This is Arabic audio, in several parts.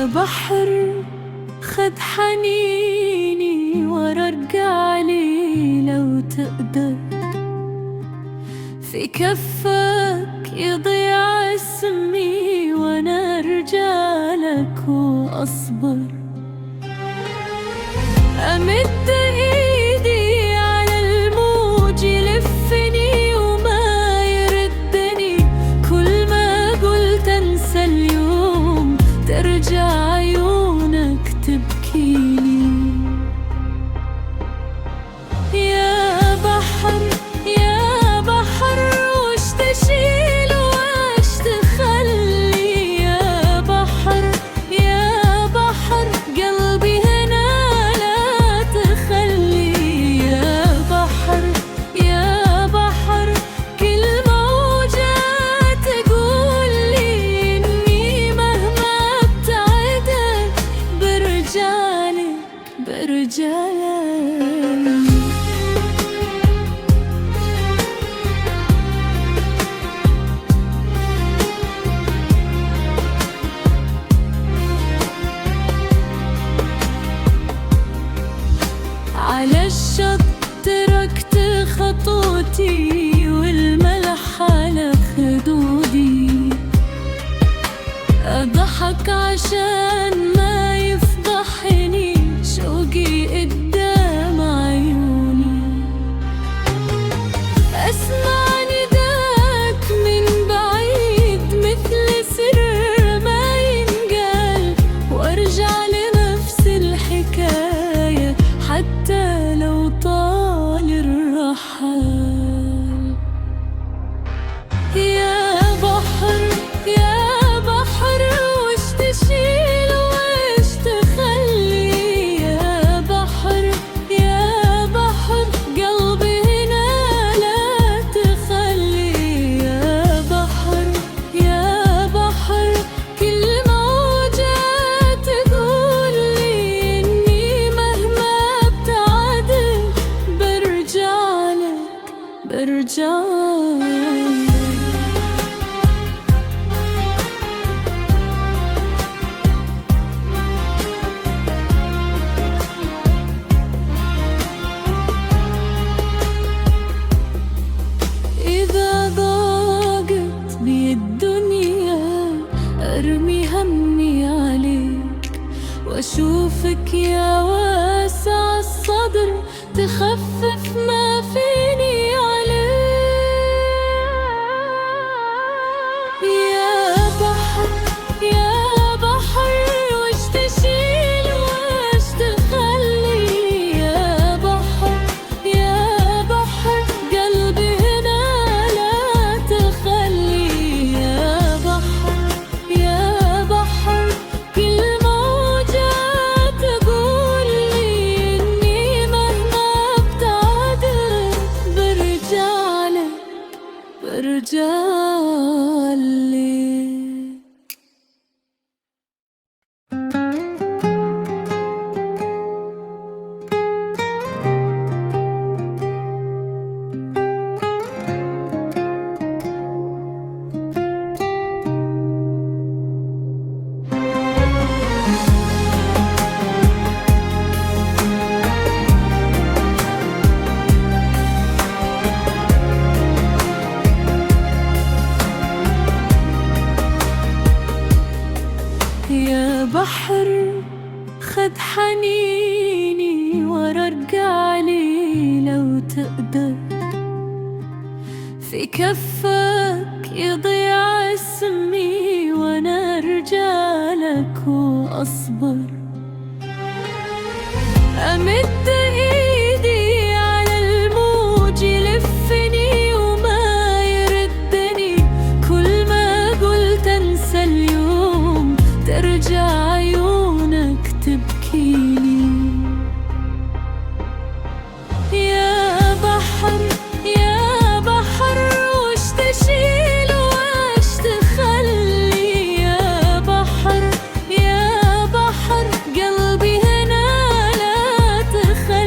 بحر خد حنيني ورا رجعلي لو تقدر، في كفك يضيع اسمي وانا ارجعلك واصبر. امد ايدي على الموج يلفني وما يردني، كل ما قلت انسى اليوم ترجع عيونك تبكيني. يا بحر يا بحر وش تشيل وش تخلي، يا بحر يا بحر قلبي هنا لا تخلي. يا بحر يا بحر كل موجة تقولي إني مهما ابتعدت برجعلك برجعلك. على الشط تركت خطوتي والملح على خدودي، أضحك عشان ما يفضحني شوقي قدام عيوني. أسمع نداك من بعيد مثل سر ما ينقال، وارجع لنفس الحكاية حتى لو طال الرحال. يا بحر يا بحر وش تشيل وش تخلي، يا بحر يا بحر قلبي هنا لا تخلي. يا بحر يا بحر كل موجة تقولي إني مهما ابتعدت برجعلك برجعلك. إذا ضاقت بي الدنيا أرمي همي عليك، وأشوفك يا واسع الصدر تخفف ما فيني عليك. يا بحر يا بحر وش تشيل وش تخلي، يا بحر يا بحر قلبي هنا لا تخلي. يا بحر يا بحر كل موجة تقولي إني مهما ابتعدت برجعلك برجعلك. يا بحر خد حنيني ورا رجعلي لو تقدر، في كفك يضيع اسمي وانا ارجعلك واصبر. امد ايدي على الموج يلفني وما يردني، كل ما قلت انسى اليوم ترجع عيونك تبكيني. يا بحر يا بحر وش تشيل وش تخلي، يا بحر يا بحر قلبي هنا لا تخلي.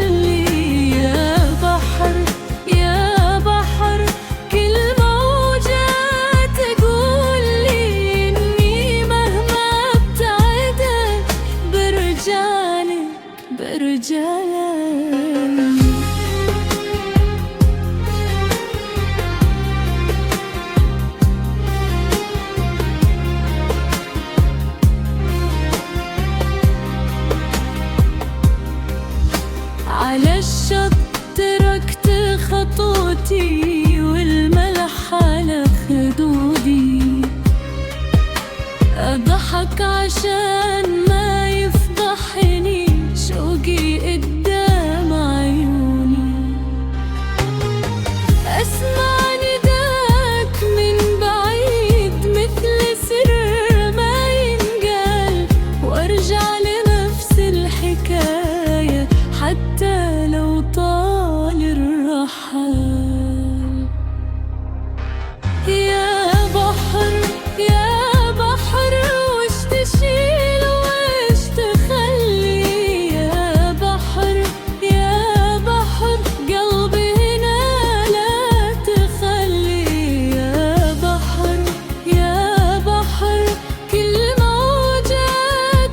الشط تركت خطوتي والملح على خدودي، أضحك عشان ما يفضحني شوقي قدام عيوني، أسمع نداك من بعيد مثل سر ما ينقال، وأرجع لنفس الحكاية حتى لو طال الرحال. يا بحر يا بحر وش تشيل وش تخلي، يا بحر يا بحر قلبي هنا لا تخلي، يا بحر يا بحر كل موجة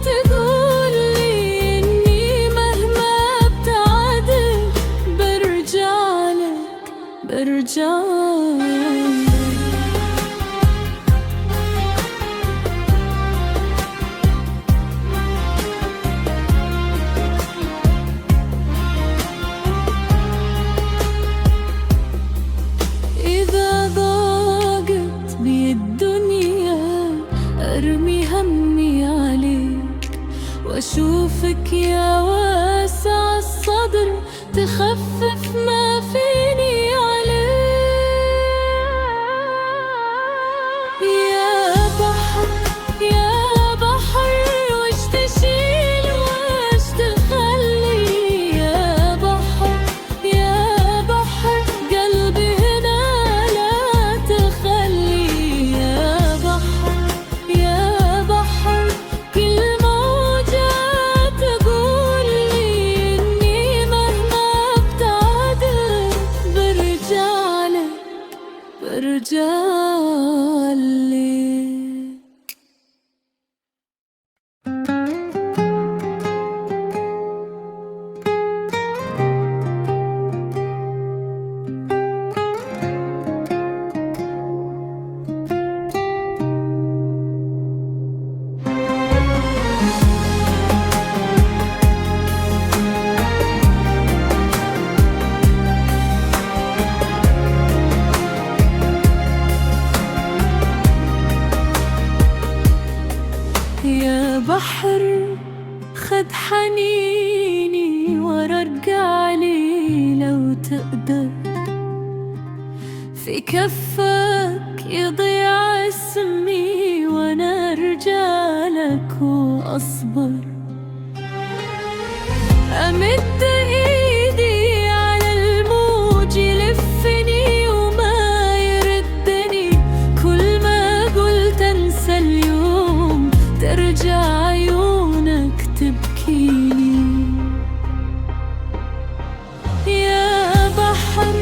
تقولي إني مهما ابتعدت برجع لك. إذا ضاقت بي الدنيا أرمي همي عليك، وأشوفك يا واسع الصدر تخفف ما فيني عليك. يا بحر يا بحر وش تشيل وش تخلي، يا بحر يا بحر قلبي هنا لا تخلي، يا بحر يا بحر كل موجة تقولي إني مهما ابتعدت برجع لك. يا بحر خد حنيني ورجع لي لو تقدر، في كفك يضيع اسمي وانا ارجع لك واصبر، امد ايدي على الموج يلفني وما يردني، كل ما قلت انسى اليوم ترجع عيونك تبكيني. يا بحر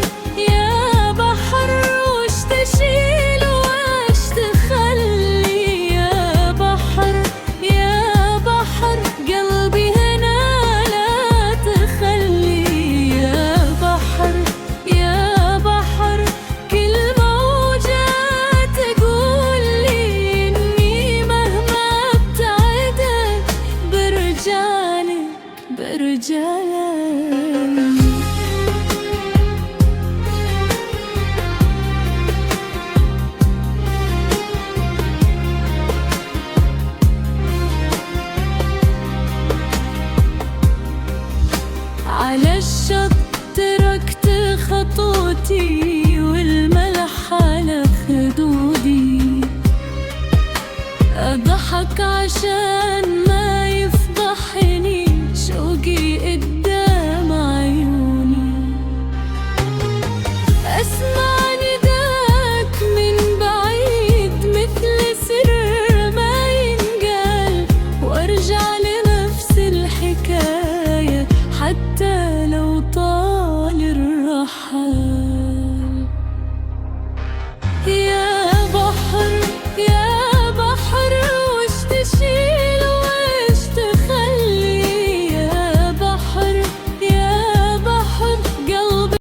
يا بحر وش تشيل وش تخلي، يا بحر يا بحر قلبي هنا لا تخلي، يا بحر يا بحر كل موجة تقولي إني مهما ابتعدت برجع لك. على الشط تركت خطوتي والملح على خدودي، أضحك عشان